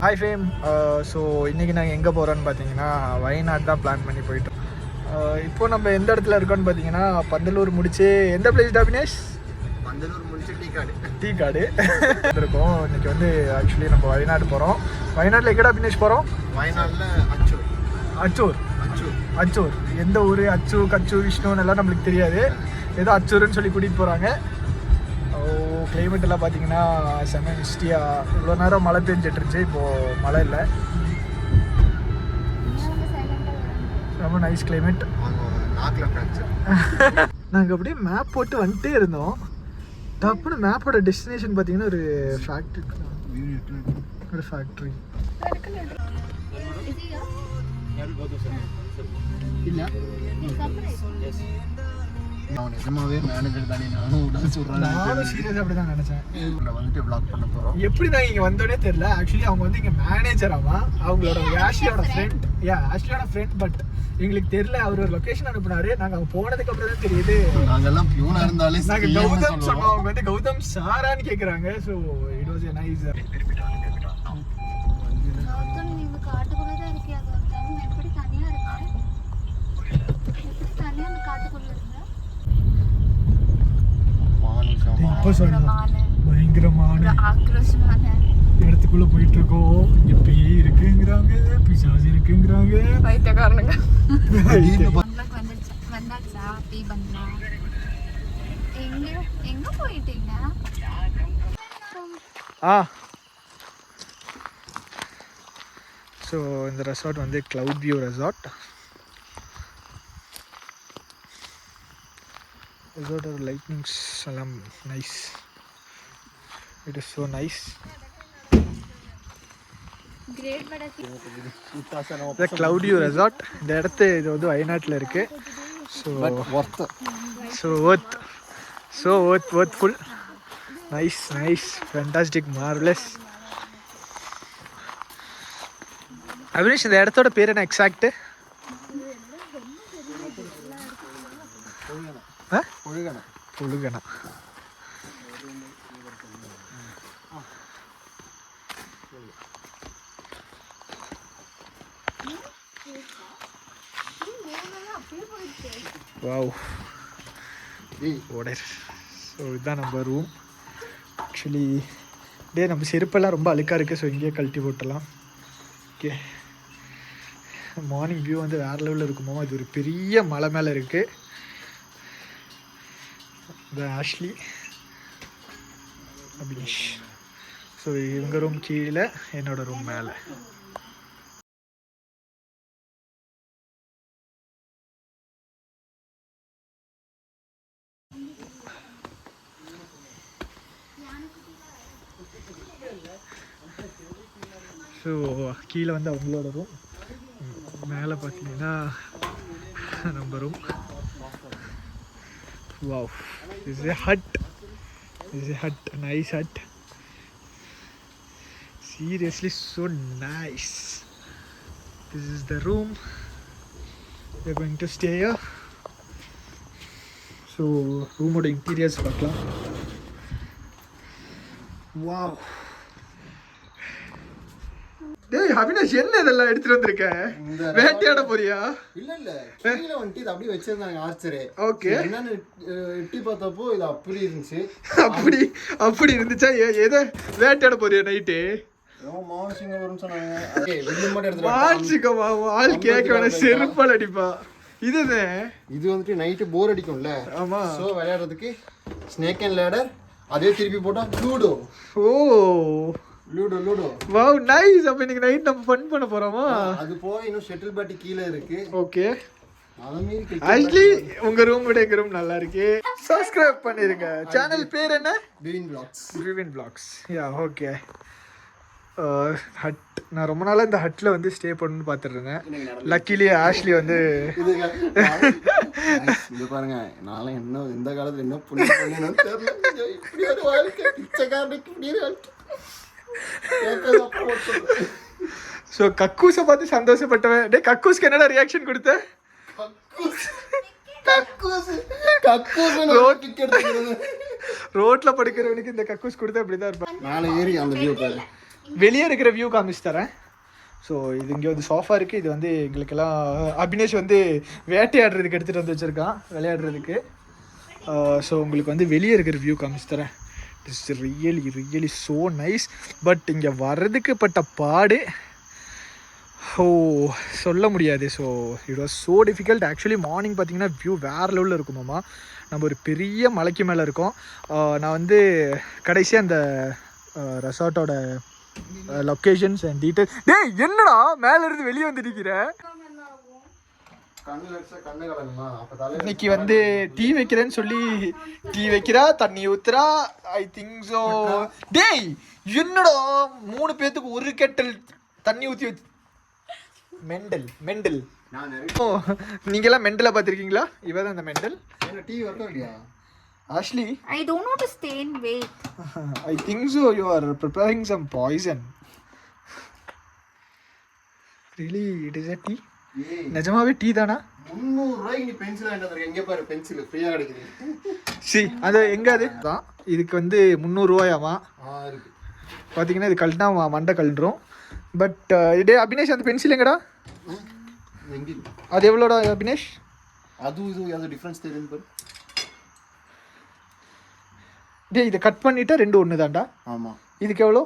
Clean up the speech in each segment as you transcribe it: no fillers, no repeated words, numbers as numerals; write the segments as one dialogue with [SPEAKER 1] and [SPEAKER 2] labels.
[SPEAKER 1] Hi fame. So இன்றைக்கி நாங்கள் எங்கே போகிறோன்னு பார்த்தீங்கன்னா வயநாடு தான் பிளான் பண்ணி போயிட்டோம். இப்போது நம்ம எந்த இடத்துல இருக்கோன்னு பார்த்தீங்கன்னா பந்தலூர் முடிச்சு எந்த பிளேஸ் டாபினேஷ்?
[SPEAKER 2] பந்தலூர் முடிச்சு டீ
[SPEAKER 1] காடு இருக்கோம். இன்றைக்கி வந்து ஆக்சுவலி நம்ம வயநாடு போகிறோம். வயநாட்டில் எங்கடா பினேஷ் போகிறோம்?
[SPEAKER 2] வயநாட்டில்
[SPEAKER 1] அச்சூர். எந்த ஊர்? கச்சு விஷ்ணுன்னு எல்லாம் நம்மளுக்கு தெரியாது. ஏதோ அச்சூருன்னு சொல்லி கூட்டிகிட்டு போகிறாங்க. கிளைமேட் எல்லாம் பார்த்தீங்கன்னா செம்ம மிஸ்டியாக இவ்வளோ நேரம் மழை பெஞ்சிட்டு இருந்துச்சு. இப்போது மழை இல்லை, ரொம்ப நைஸ் கிளைமேட். நாங்கள் அப்படியே மேப் போட்டு வந்துட்டே இருந்தோம். டப்புன்னு மேப்போட டெஸ்டினேஷன் பார்த்தீங்கன்னா ஒரு ஃபேக்ட்ரி.
[SPEAKER 2] நிஜமாவே மேனேஜர் தானே, நானும்
[SPEAKER 1] சீரியஸாக அப்படி தான் நினச்சேன்.
[SPEAKER 2] வந்துட்டு vlog பண்ண போகிறோம்.
[SPEAKER 1] எப்படி நான் இங்கே வந்தோடனே தெரியல. ஆக்சுவலி அவங்க வந்து இங்கே மேனேஜராமா, அவங்களோட ஆஷ்லியோட ஃப்ரெண்ட். பட் எங்களுக்கு தெரியல. அவர் ஒரு லொக்கேஷன் அனுப்புனாரு. நாங்கள் அங்கே போனதுக்கு அப்புறம் தான் தெரியுது.
[SPEAKER 2] நாங்கெல்லாம் பியூனா இருந்தாலே
[SPEAKER 1] நாங்கள் கௌதம் சொன்னோம். அவங்க வந்து கௌதம் சாரான்னு கேட்குறாங்க. So it was a nice. பயங்கரமான இடத்துக்குள்ள போயிட்டு இருக்கோம். இங்க பேய் இருக்குங்கிறாங்க, பிசாசு இருக்குங்கிறாங்க.
[SPEAKER 3] பைத்தியக்காரனுங்க. எங்க போயிட்டீங்க?
[SPEAKER 1] ஸோ இந்த ரெசார்ட் வந்து கிளவுட் வியூ ரெசார்ட். ரெசார்ட்டோட லைட்னிங்ஸ் எல்லாம் nice. It is so nice. Cloud view resort. இந்த இது வந்து வயநாட்டில் இருக்குது. So worthful. Nice fantastic, marvellous. Abinesh, இந்த இடத்தோட பேர் என்ன எக்ஸாக்ட்? புழுகனா. வாவ். ஸோ இதுதான் நம்ம ரூம். ஆக்சுவலி நம்ம செருப்பெல்லாம் ரொம்ப அழுக்காக இருக்குது. ஸோ இங்கேயே கழட்டி போட்டலாம். ஓகே, மார்னிங் வியூ வந்து வேறு லெவலில் இருக்குமோ. அது ஒரு பெரிய மலை மேலே இருக்குது. இந்த ஆஷ்லி, அபினேஷ். ஸோ இவங்க ரூம் கீழே, என்னோட ரூம் மேலே. ஸோ கீழே வந்து அவங்களோட ரூம், மேலே பார்த்தீங்கன்னா நம்ம room. Wow, this is a hut. Nice hut. Seriously, so nice. This is the room. We are going to stay here. So, room oda interiors paakalam. Wow. டேய் அபினேஷ், என்ன இதெல்லாம் எடுத்துட்டு வந்திருக்க? வேட்டையாட போறியா?
[SPEAKER 2] இல்ல கீழ வந்து இது அப்படியே வச்சிருந்தாங்க ஆர்ச்சரே.
[SPEAKER 1] ஓகே,
[SPEAKER 2] என்னன்னு எட்டி பார்த்தப்போ இது அப்படி இருந்துச்சு.
[SPEAKER 1] அப்படி இருந்துச்சா? ஏதோ வேட்டையாட போறியா நைட்டு?
[SPEAKER 2] மான்சிங்க வரும்னு சொன்னாங்க. ஓகே, வெளிய மட்டும் எடுத்துட்டு
[SPEAKER 1] மான்சிங்கமா? ஆள் கேட்க வேணா, செருப்பால் அடிப்பா. இது
[SPEAKER 2] வந்துட்டு நைட்டு போர் அடிக்கும்ல.
[SPEAKER 1] ஆமா.
[SPEAKER 2] சோ விளையாடுறதுக்கு ஸ்னேக் அண்ட் லேடர். அதே திருப்பி போட்டா லூடோ. லூடோ.
[SPEAKER 1] Wow, nice. அப்ப இன்னைக்கு நைட் நம்ம ஃபன் பண்ண போறோமா?
[SPEAKER 2] அது போய் இன்னும் ஷட்டில் பேட் கீழ இருக்கு.
[SPEAKER 1] ஓகே,
[SPEAKER 2] அதமேரி
[SPEAKER 1] ஆக்சுவலி உங்க ரூம் விட எங்க ரூம் நல்லா இருக்கு. சப்ஸ்கிரைப் பண்ணிருங்க. சேனல் பேர் என்ன? ட்ரிவின் vlogs. யா, ஓகே. ஹட். நான் ரொம்ப நாளாக இந்த ஹட்டில் வந்து ஸ்டே பண்ணணும்னு பார்த்துட்டு இருந்தேன். லக்கிலி ஆஷ்லி வந்து
[SPEAKER 2] இது பாருங்க, நானும் என்ன இந்த காலத்தில் என்ன புண்ணியம் தெரியல. இப்படி ஒரு வாழ்க்கை பிச்சைக்காரனுக்கு இப்படி ஒரு வாழ்க்கை.
[SPEAKER 1] ஸோ கக்கூஸை பார்த்து சந்தோஷப்பட்டவன். டே, கக்கூஸ்க்கு என்னடா ரியாக்ஷன் கொடுத்த?
[SPEAKER 2] ரோட்ல
[SPEAKER 1] ரோட்ல படுக்கிறவனுக்கு இந்த கக்கூஸ் கொடுத்தா அப்படிதான் இருப்பான்.
[SPEAKER 2] மேலே ஏறி அந்த வியூ பாரு.
[SPEAKER 1] வெளியே இருக்கிற வியூ காமிச்சு தரேன். ஸோ இது இங்கே வந்து சோஃபா இருக்குது. இது வந்து எங்களுக்கெல்லாம் அபினேஷ் வந்து வேட்டையாடுறதுக்கு எடுத்துகிட்டு வந்து வச்சுருக்கான் விளையாடுறதுக்கு. ஸோ உங்களுக்கு வந்து வெளியே இருக்கிற வியூ காமிச்சு தரேன். It's really so nice. But இங்கே வர்றதுக்கு பட்ட பாடு சொல்ல முடியாது. So it was so difficult. Actually morning பார்த்தீங்கன்னா வியூ வேறு லெவலில் இருக்குமாம்மா. நம்ம ஒரு பெரிய மலைக்கு மேலே இருக்கோம். நான் வந்து கடைசியாக அந்த ரெசார்ட்டோட லொக்கேஷன்ஸ் அண்ட் டீட்டெயில். டேய் என்னடா மேலே இருந்து வெளியே வந்து நிற்கிற? இன்னைக்கு வந்து டீ வைக்கிறேன்னு சொல்லி டீ வைக்கிறா, தண்ணி ஊத்துறா. I think so. டேய் என்னடா 3 பேத்துக்கு ஒரு கெட்டல் தண்ணி ஊற்றி வச்சு. மெண்டல் நீங்கெல்லாம் மெண்டலை பார்த்துருக்கீங்களா? இவ தான் அந்த மெண்டல்.
[SPEAKER 2] டீ வரல இல்லையா
[SPEAKER 1] Ashley?
[SPEAKER 3] I don't know to stay in wait.
[SPEAKER 1] I think so. You are preparing some poison. Really? It is a tea? நிஜமாவே டீ தானா?
[SPEAKER 2] 300 ரூபாய்க்கு நீ பென்சில் வாங்கிட்டு வந்திருக்க. எங்கே பாரு பென்சில் ஃப்ரீயாக கிடைக்குது.
[SPEAKER 1] சரி அது எங்கே அது தான். இதுக்கு வந்து 300 ரூபாயாமா
[SPEAKER 2] இருக்கு.
[SPEAKER 1] பார்த்தீங்கன்னா இது கழட்டினா மண்டை கழண்டுரும். பட் இதே அபினேஷ் அந்த பென்சில் எங்கடா?
[SPEAKER 2] எங்கே
[SPEAKER 1] அது எவ்வளோடா அபினேஷ்?
[SPEAKER 2] அது டிஃப்ரென்ஸ் தெரியுது பாரு.
[SPEAKER 1] டே இதை கட் பண்ணிட்டா 2 ஒன்று தான்டா.
[SPEAKER 2] ஆமாம்.
[SPEAKER 1] இதுக்கு எவ்வளோ?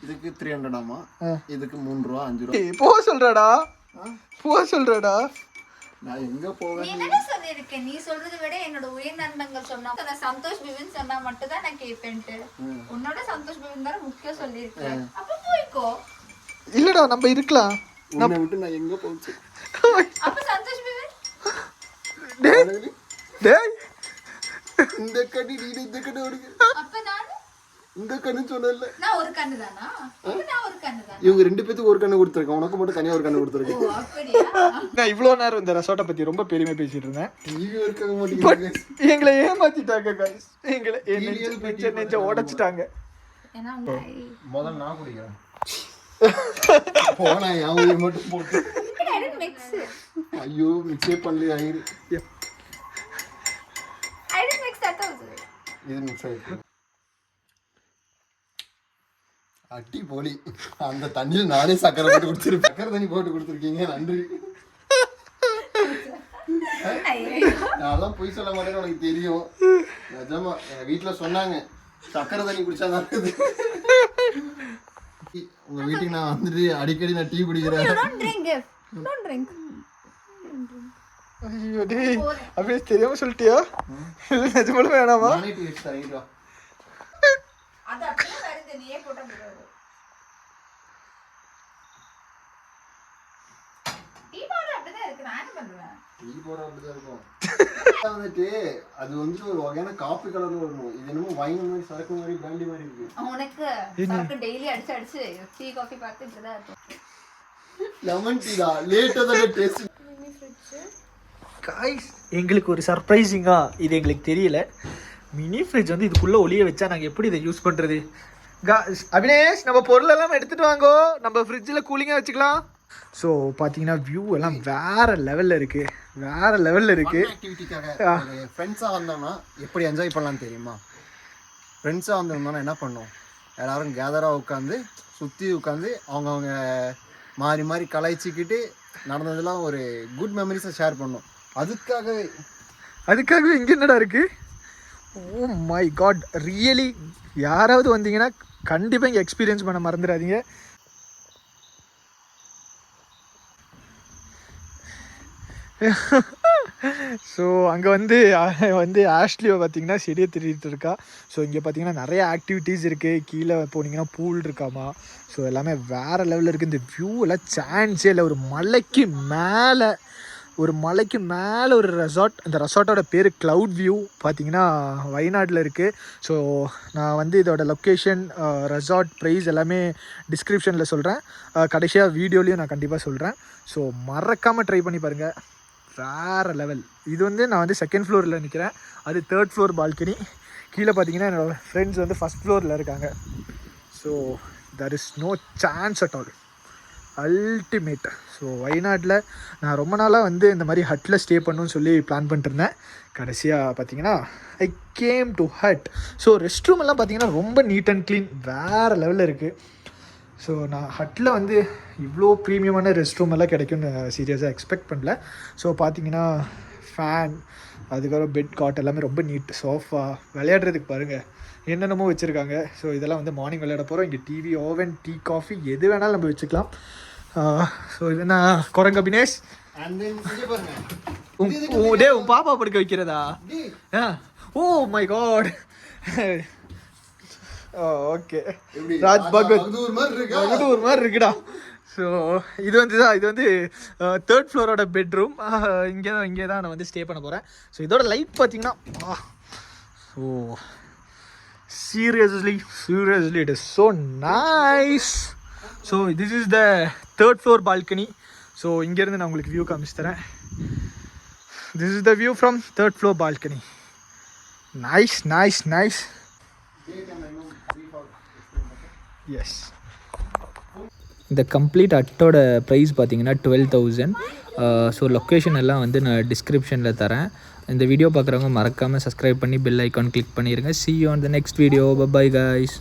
[SPEAKER 2] இதுக்கு 300 ஆமா. இதுக்கு 3 ரூபா 5 ரூபா.
[SPEAKER 1] போக சொல்றடா.
[SPEAKER 2] நான் எங்க போவேன்?
[SPEAKER 3] நீ என்ன சொல்லிருக்க? நீ சொல்றதை விட என்னோட உயிர் நண்பங்கள் சொன்னா சந்தோஷ் பிபின் சொன்னா மட்டும் தான் நான் கேட்பேன்ட்டு. உன்னோட சந்தோஷ் பிபின் தான் முக்கியம் சொல்லிருக்கேன். அப்ப போய்க்கோ.
[SPEAKER 1] இல்லடா நம்ம இருக்கலாம்.
[SPEAKER 2] உன்னை விட்டு நான் எங்க போச்சு?
[SPEAKER 3] அப்ப சந்தோஷ் பிபின்
[SPEAKER 1] டேய்
[SPEAKER 2] இந்த கண்ணி நீ இந்த கண்ணு ஓடுங்க.
[SPEAKER 3] அப்ப நான்
[SPEAKER 2] இந்த கண்ணு சொன்னல.
[SPEAKER 3] நான் ஒரு கண்ணு தானா? அப்ப நான் ஒரு கண்ணு தானா?
[SPEAKER 2] இவங்க 2 பேத்துக்கு ஒரு கண்ணு கொடுத்திருக்கேன். உனக்கு மட்டும் தனியா ஒரு கண்ணு கொடுத்திருக்கேன்.
[SPEAKER 3] ஓ அப்படியா?
[SPEAKER 1] நான் இவ்வளோ நேரம் இந்த ரெசார்ட்டை பத்தி ரொம்ப பெருமையா பேசிட்டு இருந்தேன்.
[SPEAKER 2] டிவி இருக்க மாட்டேங்குது.
[SPEAKER 1] எங்களை ஏமாத்திட்டாங்க गाइस. எங்களை நெஞ்ச உடைச்சிட்டாங்க.
[SPEAKER 3] ஏன்னா
[SPEAKER 2] முதல்ல நான் குடிக்கிறேன். போனா யாவும் மட்டும் போட்டு. ஐயோ மிக்ஸே பண்ணல ஆயிரு.
[SPEAKER 3] I didn't mix that also.
[SPEAKER 2] இது மிக்ஸ் ஆயிருக்கு. அட்டி போலி. அந்த தண்ணியில் நானே சக்கரை போட்டு கொடுத்துருப்பேன். சக்கரை தண்ணி போட்டு கொடுத்துருக்கீங்க, நன்றி. நான் பொய் சொல்ல மாட்டேன்னு உனக்கு தெரியும். நிஜமா எங்க வீட்டுல சொன்னாங்க சக்கரை தண்ணி குடிச்சாதான் இருக்குது. உங்க வீட்டுக்கு நான் வந்துட்டு அடிக்கடி நான் டீ குடிக்கிறேன்.
[SPEAKER 3] Don't drink.
[SPEAKER 1] ஐயோ டேய் அப்படியே தெரியாம சொல்லிட்டியா? இல்ல நிஜமாலுமே வேணாமா?
[SPEAKER 2] நானே டீ வச்சு தரேன்.
[SPEAKER 3] அது அப்படியே வருது, நீயே போட்டா போதும். டீ பவுடர் அப்படிதான் இருக்கு, நான் என்ன பண்ணுவேன்?
[SPEAKER 2] டீ பவுடர் அப்படிதான் இருக்கும். வந்துட்டு அது வந்து ஒரு வகையான காபி கலர்ல வரும். இது என்னமோ வைன் மாதிரி சரக்கு மாதிரி பிராண்டி மாதிரி இருக்கு.
[SPEAKER 3] உனக்கு சரக்கு டெய்லி அடிச்சு டீ காபி பார்த்து இப்படிதான் இருக்கும்.
[SPEAKER 2] லெமன் டீ தான் லேட்டா தான் டேஸ்ட்.
[SPEAKER 1] गाइस எங்களுக்கு ஒரு சர்ப்ரைசிங்கா இது எங்களுக்கு தெரியல. மினி ஃப்ரிட்ஜ் வந்து இதுக்குள்ள ஒளிய வச்சா நாங்க எப்படி இதை யூஸ் பண்றது? அபினேஷ் நம்ம பொருள் எல்லாம் எடுத்துட்டு வாங்கோ, நம்ம ஃப்ரிட்ஜில் கூலிங்காக வச்சுக்கலாம். ஸோ பார்த்தீங்கன்னா வியூ எல்லாம் வேற லெவலில் இருக்கு.
[SPEAKER 2] ஆக்டிவிட்டிக்காக ஃப்ரெண்ட்ஸாக வந்தோம்னா எப்படி என்ஜாய் பண்ணலாம்னு தெரியுமா? ஃப்ரெண்ட்ஸாக வந்திருந்தோம்னா என்ன பண்ணோம்? எல்லாரும் கேதராக உட்காந்து சுற்றி உட்காந்து அவங்கவுங்க மாறி மாறி கலாய்ச்சிக்கிட்டு நடந்ததெல்லாம் ஒரு குட் மெமரிஸை ஷேர் பண்ணோம். அதுக்காகவே இங்கே என்னடா இருக்கு? ஓ மை காட், ரியலி யாராவது வந்தீங்கன்னா கண்டிப்பாக இங்கே எக்ஸ்பீரியன்ஸ் பண்ண மறந்துடாதீங்க. ஸோ அங்கே வந்து ஆஷ்லியை பார்த்தீங்கன்னா செடியை திருடிட்டு இருக்கா. ஸோ இங்கே பார்த்தீங்கன்னா நிறைய ஆக்டிவிட்டீஸ் இருக்குது. கீழே போனீங்கன்னா பூல் இருக்காமா. ஸோ எல்லாமே வேறு லெவலில் இருக்குது. இந்த வியூ எல்லாம் சான்ஸே இல்லை. ஒரு மலைக்கு மேலே ஒரு ரெசார்ட். அந்த ரெசார்ட்டோட பேர் க்ளவுட் வியூ. பார்த்தீங்கன்னா வயநாட்டில் இருக்குது. ஸோ நான் வந்து இதோட லொக்கேஷன், ரெசார்ட் ப்ரைஸ் எல்லாமே டிஸ்கிரிப்ஷனில் சொல்கிறேன். கடைசியாக வீடியோலையும் நான் கண்டிப்பாக சொல்கிறேன். ஸோ மறக்காமல் ட்ரை பண்ணி பாருங்கள். வேறு லெவல். இது வந்து நான் வந்து 2nd ஃப்ளோரில் நிற்கிறேன். அது 3rd ஃப்ளோர் பால்கனி. கீழே பார்த்தீங்கன்னா என்னோடய ஃப்ரெண்ட்ஸ் வந்து 1st ஃப்ளோரில் இருக்காங்க. So there is no chance at all. Ultimate. So வயநாட்டில் நான் ரொம்ப நாளாக வந்து இந்த மாதிரி ஹட்டில் ஸ்டே பண்ணணும்னு சொல்லி பிளான் பண்ணிட்டுருந்தேன். கடைசியாக பார்த்தீங்கன்னா I came to hut. So rest room எல்லாம் பார்த்தீங்கன்னா ரொம்ப நீட் அண்ட் க்ளீன் வேறு லெவலில் இருக்குது. ஸோ நான் ஹட்டில் வந்து இவ்வளோ ப்ரீமியமான ரெஸ்ட் ரூம் எல்லாம் கிடைக்கும்னு சீரியஸாக எக்ஸ்பெக்ட் பண்ணல. ஸோ பார்த்தீங்கன்னா ஃபேன், அதுக்கப்புறம் பெட் காட் எல்லாமே ரொம்ப நீட். சோஃபா, விளையாடுறதுக்கு பாருங்கள் என்னென்னமோ வச்சுருக்காங்க. ஸோ இதெல்லாம் வந்து மார்னிங் விளையாட போகிறோம். இங்கே டிவி, ஓவன், டீ, காஃபி எது வேணாலும் நம்ம வச்சுக்கலாம். ஸோ இது என்ன குரங்கு அபினேஷ் உன் பாப்பா படுக்க வைக்கிறதா? Oh my god. Okay, Raj Bhagwat ஒரு மாதிரி இருக்குடா. ஸோ இது வந்து 3rd ஃப்ளோரோட பெட்ரூம். இங்கே தான் நான் வந்து ஸ்டே பண்ண போகிறேன். ஸோ இதோட லைட் பார்த்தீங்கன்னா ஓ seriously it is so nice. So this is the 3rd floor balcony. So இங்கேருந்து நான் உங்களுக்கு வியூ காமிச்சு தரேன். This is the view from 3rd floor balcony. Nice. Yes. இந்த கம்ப்ளீட் அட்டோட ப்ரைஸ் பார்த்தீங்கன்னா 12,000. ஸோ லொக்கேஷன் எல்லாம் வந்து நான் டிஸ்கிரிப்ஷனில் தரேன். இந்த வீடியோ பார்க்குறவங்க மறக்காமல் சப்ஸ்கிரைப் பண்ணி பெல் ஐக்கான் கிளிக் பண்ணிடுங்க. See you on the next video. Bye guys.